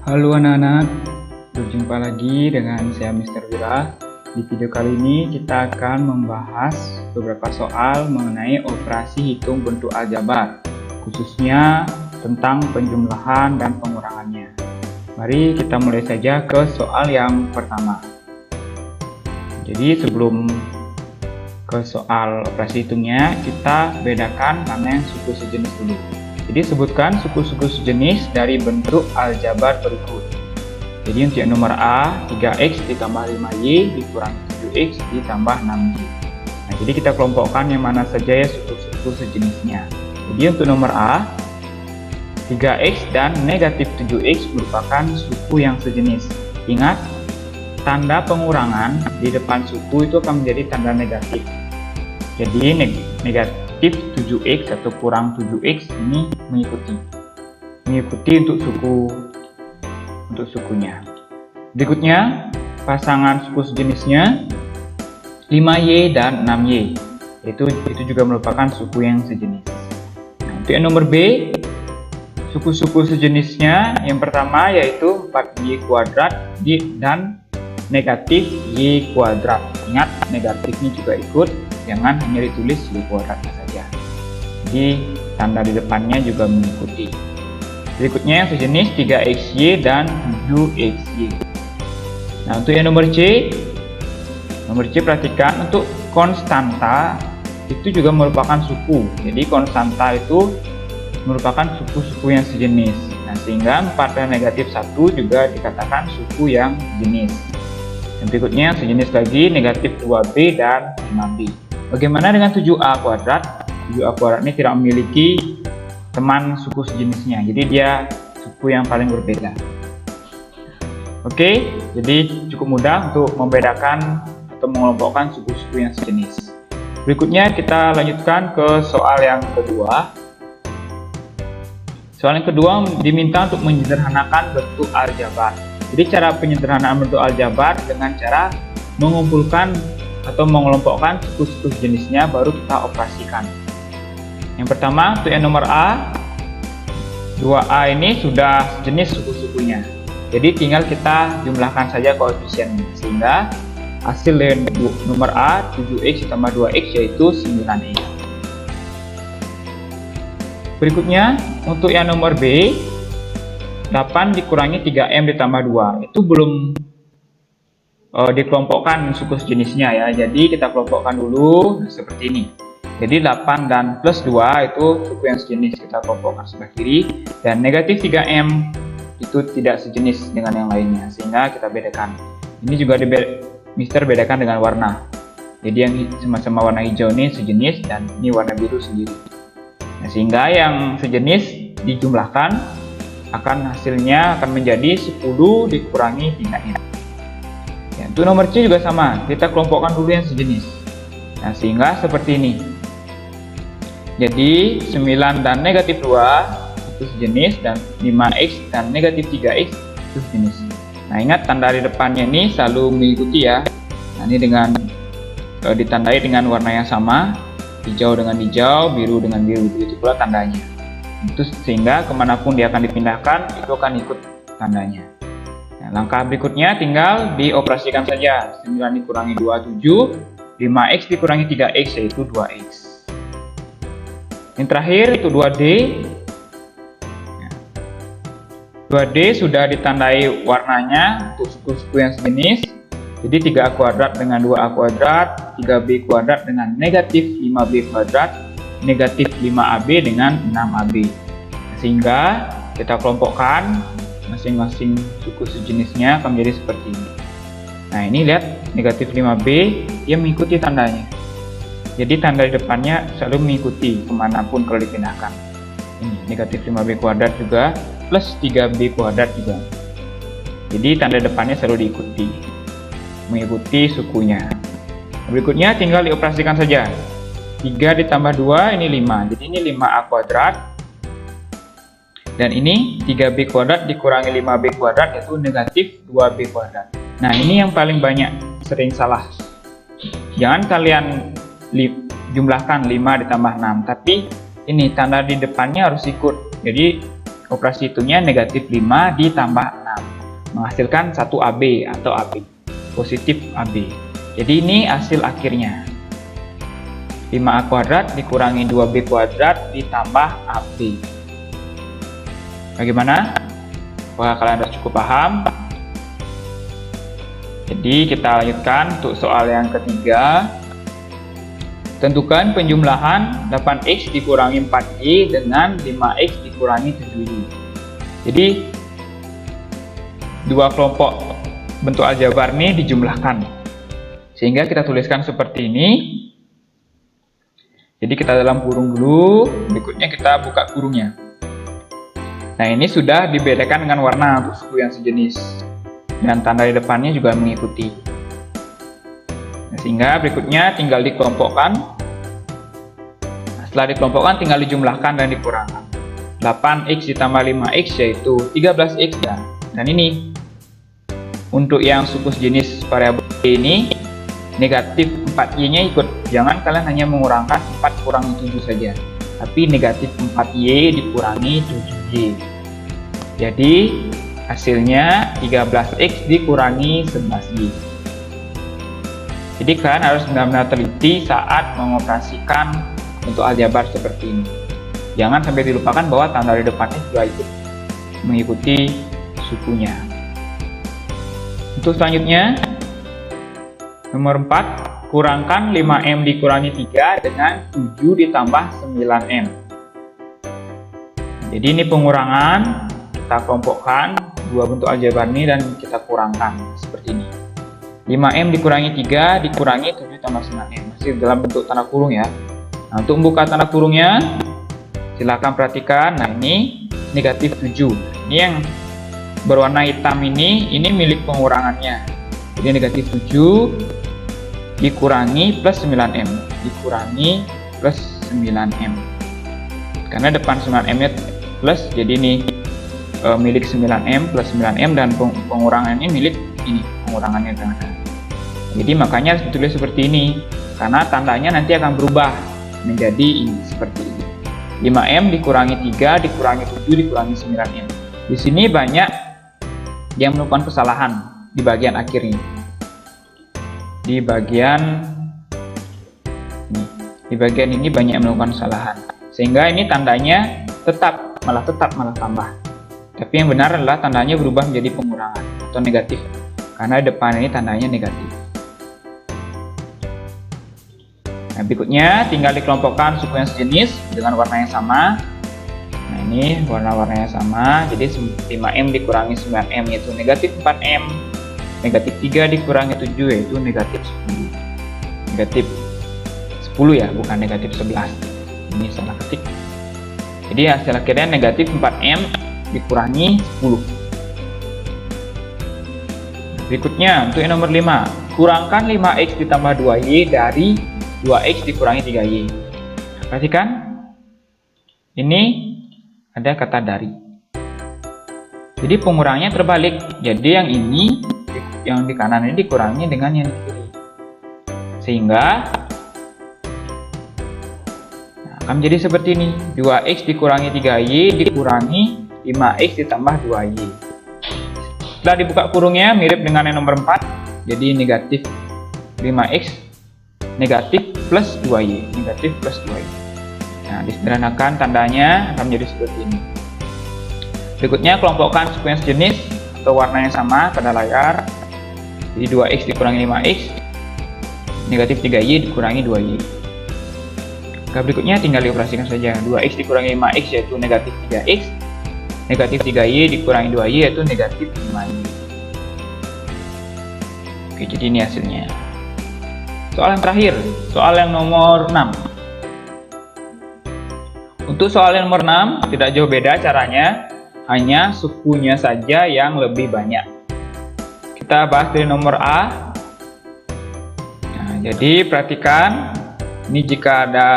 Halo anak-anak, berjumpa lagi dengan saya Mr. Wira. Di video kali ini kita akan membahas beberapa soal mengenai operasi hitung bentuk aljabar, khususnya tentang penjumlahan dan pengurangannya. Mari kita mulai saja ke soal yang pertama. Jadi sebelum ke soal operasi hitungnya, kita bedakan mana yang suku sejenis dulu. Jadi sebutkan suku-suku sejenis dari bentuk aljabar berikut. Jadi untuk yang nomor A, 3x ditambah 5y dikurangi 7x ditambah 6y. Nah, jadi kita kelompokkan yang mana saja ya suku-suku sejenisnya. Jadi untuk nomor A, 3x dan negatif 7x merupakan suku yang sejenis. Ingat, tanda pengurangan di depan suku itu akan menjadi tanda negatif. Jadi negatif 7x atau kurang 7x ini mengikuti untuk sukunya. Berikutnya, pasangan suku sejenisnya 5y dan 6y. Itu juga merupakan suku yang sejenis. Nah, untuk yang nomor B, suku-suku sejenisnya yang pertama yaitu 4y kuadrat dan negatif y kuadrat. Ingat, negatifnya juga ikut, jangan hanya ditulis y kuadratnya saja. Jadi tanda di depannya juga mengikuti. Berikutnya yang sejenis 3xy dan 7xy. Nah, untuk yang nomor C perhatikan untuk konstanta itu juga merupakan suku. Jadi konstanta itu merupakan suku-suku yang sejenis. Nah, sehingga 4 dan negatif 1 juga dikatakan suku yang sejenis. Yang berikutnya yang sejenis lagi negatif 2b dan 5b. Bagaimana dengan 7a kuadrat? 7a kuadrat ini tidak memiliki teman suku sejenisnya, jadi dia suku yang paling berbeda. Oke, jadi cukup mudah untuk membedakan atau mengelompokkan suku-suku yang sejenis. Berikutnya kita lanjutkan ke soal yang kedua. Soal yang kedua diminta untuk menyederhanakan bentuk aljabar. Jadi cara penyederhanaan bentuk aljabar dengan cara mengumpulkan atau mengelompokkan suku-suku jenisnya baru kita operasikan. Yang pertama untuk yang nomor A, 2A ini sudah sejenis suku-sukunya. Jadi tinggal kita jumlahkan saja koefisiennya, sehingga hasil dari nomor A 7x ditambah 2x yaitu 9x. Berikutnya untuk yang nomor B, 8 dikurangi 3m ditambah 2 itu belum dikelompokkan suku sejenisnya ya. Jadi kita kelompokkan dulu seperti ini. Jadi 8 dan plus 2 itu suku yang sejenis, kita kelompokkan sebelah kiri. Dan negatif 3m itu tidak sejenis dengan yang lainnya, sehingga kita bedakan. Ini juga Mister bedakan dengan warna. Jadi yang sama-sama warna hijau ini sejenis dan ini warna biru sendiri. Nah, sehingga yang sejenis dijumlahkan hasilnya akan menjadi 10 dikurangi 3m. Ya, untuk nomor C juga sama, kita kelompokkan dulu yang sejenis. Nah, sehingga seperti ini. Jadi 9 dan negatif 2 itu sejenis dan 5x dan negatif 3x itu sejenis. Nah, ingat tanda di depannya ini selalu mengikuti ya. Nah, ini dengan ditandai dengan warna yang sama, hijau dengan hijau, biru dengan biru, begitu pula tandanya. Itu sehingga kemanapun dia akan dipindahkan itu akan ikut tandanya. Nah, langkah berikutnya tinggal dioperasikan saja. 9 dikurangi 2 7, 5x dikurangi 3x yaitu 2x. Yang terakhir itu 2D. 2D sudah ditandai warnanya untuk suku-suku yang sejenis. Jadi 3a kuadrat dengan 2a kuadrat, 3b kuadrat dengan negatif 5b kuadrat, negatif 5ab dengan 6ab. Sehingga kita kelompokkan masing-masing suku sejenisnya akan menjadi seperti ini. Nah, ini lihat negatif 5b dia mengikuti tandanya. Jadi tanda di depannya selalu mengikuti kemanapun kalau dipindahkan. Ini negatif 5b kuadrat juga plus 3b kuadrat juga. Jadi tanda depannya selalu diikuti, mengikuti sukunya. Berikutnya tinggal dioperasikan saja. 3 ditambah 2 ini 5, jadi ini 5a kuadrat. Dan ini 3b kuadrat dikurangi 5b kuadrat yaitu negatif 2b kuadrat. Nah, ini yang paling banyak sering salah. Jangan kalian jumlahkan 5 ditambah 6, tapi ini tanda di depannya harus ikut. Jadi operasi hitungnya negatif 5 ditambah 6, menghasilkan 1 AB atau AB, positif AB. Jadi ini hasil akhirnya. 5A kuadrat dikurangi 2B kuadrat ditambah AB. Bagaimana? Apakah kalian sudah cukup paham? Jadi kita lanjutkan untuk soal yang ketiga. Tentukan penjumlahan 8x dikurangi 4y dengan 5x dikurangi 7y. Jadi dua kelompok bentuk aljabar ini dijumlahkan. Sehingga kita tuliskan seperti ini. Jadi kita dalam kurung dulu, berikutnya kita buka kurungnya. Nah, ini sudah dibedakan dengan warna untuk suku yang sejenis. Dan tanda di depannya juga mengikuti. Nah, sehingga berikutnya tinggal dikelompokkan. Nah, setelah dikelompokkan tinggal dijumlahkan dan dikurangkan. 8x ditambah 5x yaitu 13x ya. Dan ini untuk yang suku sejenis variabel ini negatif 4y nya ikut. Jangan kalian hanya mengurangkan 4 kurangi 7 saja, tapi negatif 4y dikurangi 7y. Jadi hasilnya 13x dikurangi 11y. Jadi kalian harus benar-benar teliti saat mengoperasikan bentuk aljabar seperti ini. Jangan sampai dilupakan bahwa tanda di depannya juga ikut mengikuti sukunya. Untuk selanjutnya, nomor 4, kurangkan 5m dikurangi 3 dengan 7 ditambah 9m. Jadi ini pengurangan, kita kelompokkan dua bentuk aljabar ini dan kita kurangkan seperti ini. 5m dikurangi 3 dikurangi 7 tambah 9m, masih dalam bentuk tanda kurung ya. Nah, untuk membuka tanda kurungnya, silakan perhatikan. Nah, ini negatif 7. Ini yang berwarna hitam ini milik pengurangannya. Jadi negatif 7 dikurangi plus 9m, dikurangi plus 9m. Karena depan 9m nya plus, jadi ini milik 9m plus 9m dan pengurangannya milik ini, pengurangannya dengan. Jadi makanya harus ditulis seperti ini, karena tandanya nanti akan berubah menjadi ini seperti ini. 5m dikurangi 3 dikurangi 7 dikurangi 9m. Di sini banyak yang melakukan kesalahan di bagian akhir ini. Di bagian ini banyak yang melakukan kesalahan, sehingga ini tandanya malah tambah. Tapi yang benar adalah tandanya berubah menjadi pengurangan atau negatif, karena depan ini tandanya negatif. Nah, berikutnya tinggal dikelompokkan suku yang sejenis dengan warna yang sama. Nah, ini warna-warnanya sama, jadi 5m dikurangi 9m yaitu negatif 4m, negatif 3 dikurangi 7 yaitu negatif 10. Negatif 10 ya, bukan negatif 11. Ini salah ketik. Jadi hasil akhirnya negatif 4m dikurangi 10. Berikutnya untuk yang nomor 5, kurangkan 5x ditambah 2y dari 2x dikurangi 3y. Perhatikan, ini ada kata dari. Jadi pengurangnya terbalik. Jadi yang di kanan ini dikurangi dengan yang di kiri. Sehingga akan menjadi seperti ini. 2x dikurangi 3y dikurangi 5x ditambah 2y. Setelah dibuka kurungnya mirip dengan yang nomor 4. Jadi negatif 5x negatif plus 2y. Negatif plus 2y. Nah, disederhanakan tandanya akan menjadi seperti ini. Berikutnya kelompokkan suku yang sejenis atau warna yang sama pada layar. Jadi 2x dikurangi 5x, negatif 3y dikurangi 2y. Nah, berikutnya tinggal dioperasikan saja. 2x dikurangi 5x yaitu negatif 3x, negatif 3y dikurangi 2y yaitu negatif 5y. Oke, jadi ini hasilnya. Soal yang terakhir, soal yang nomor 6. Untuk soal yang nomor 6 tidak jauh beda caranya, hanya sukunya saja yang lebih banyak. Kita bahas dari nomor A. Nah, jadi perhatikan, ini jika ada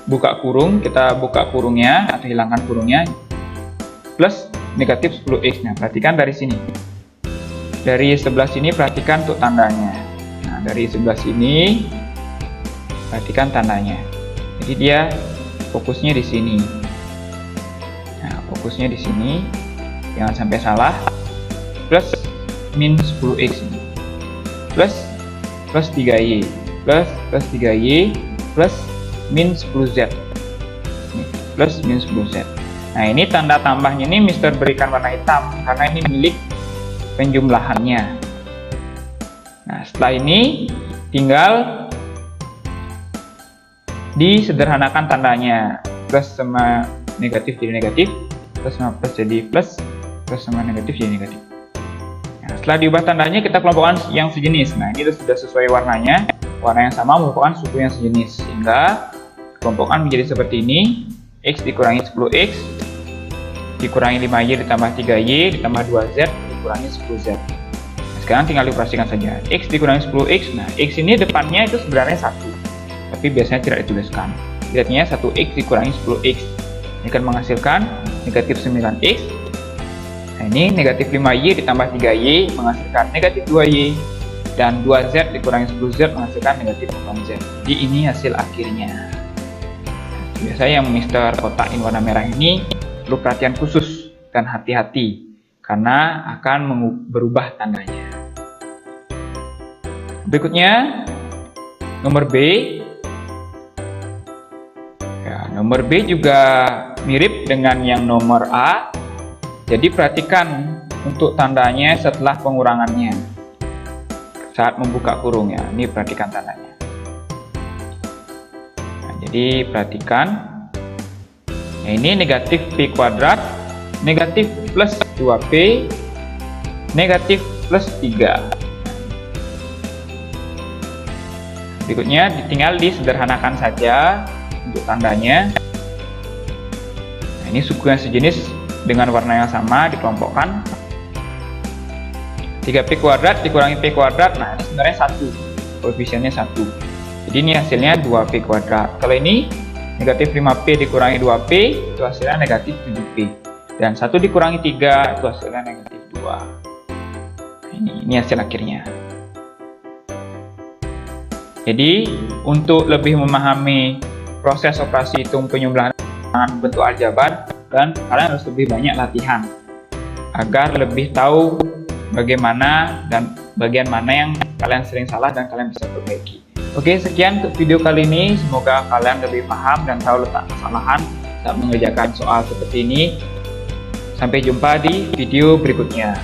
buka kurung, kita buka kurungnya atau hilangkan kurungnya, plus negatif 10x. Nah, perhatikan dari sini. Dari sebelah sini perhatikan untuk tandanya. Nah, dari sebelah sini perhatikan tandanya. Jadi dia fokusnya di sini. Nah, Fokusnya di sini, jangan sampai salah. Plus min 10x ini. Plus 3y. Plus 3y. Plus min 10z. Plus min 10z. Nah, ini tanda tambahnya ini Mister berikan warna hitam karena ini milik penjumlahannya. Nah, setelah ini tinggal disederhanakan tandanya. Plus sama negatif jadi negatif, plus sama plus jadi plus sama negatif jadi negatif. Nah, setelah diubah tandanya kita kelompokkan yang sejenis. Nah, ini sudah sesuai warnanya, warna yang sama merupakan suku yang sejenis, sehingga kelompokkan menjadi seperti ini. X dikurangi 10x dikurangi 5y ditambah 3y ditambah 2z dikurangi 10z. Nah, sekarang tinggal dioperasikan saja. X dikurangi 10x. Nah, x ini depannya itu sebenarnya 1, tapi biasanya tidak dituliskan. Lihatnya 1x dikurangi 10x. Ini akan menghasilkan negatif 9x. Nah, ini negatif 5y ditambah 3y menghasilkan negatif 2y. Dan 2z dikurangi 10z menghasilkan negatif 8z. Jadi ini hasil akhirnya. Biasanya yang Mister kotakin warna merah ini perlu perhatian khusus dan hati-hati karena akan berubah tandanya. Berikutnya nomor B. Ya, nomor B juga mirip dengan yang nomor A. Jadi perhatikan untuk tandanya setelah pengurangannya. Saat membuka kurung ya, ini perhatikan tandanya. Nah, jadi perhatikan. Nah, ini negatif P kuadrat, negatif plus 2P, negatif plus 3. Berikutnya tinggal disederhanakan saja untuk tandanya. Nah, ini suku yang sejenis dengan warna yang sama dikelompokkan. 3P kuadrat dikurangi P kuadrat, nah ini sebenarnya 1, koefisiennya 1. Jadi ini hasilnya 2P kuadrat. Kalau ini negatif 5P dikurangi 2P, itu hasilnya negatif 7P. Dan 1 dikurangi 3, itu hasilnya negatif 2. Nah, ini hasil akhirnya. Jadi, untuk lebih memahami proses operasi hitung penyumblangan bentuk aljabar, dan kalian harus lebih banyak latihan agar lebih tahu bagaimana dan bagian mana yang kalian sering salah dan kalian bisa perbaiki. Oke, sekian untuk video kali ini. Semoga kalian lebih paham dan tahu letak kesalahan saat mengerjakan soal seperti ini. Sampai jumpa di video berikutnya.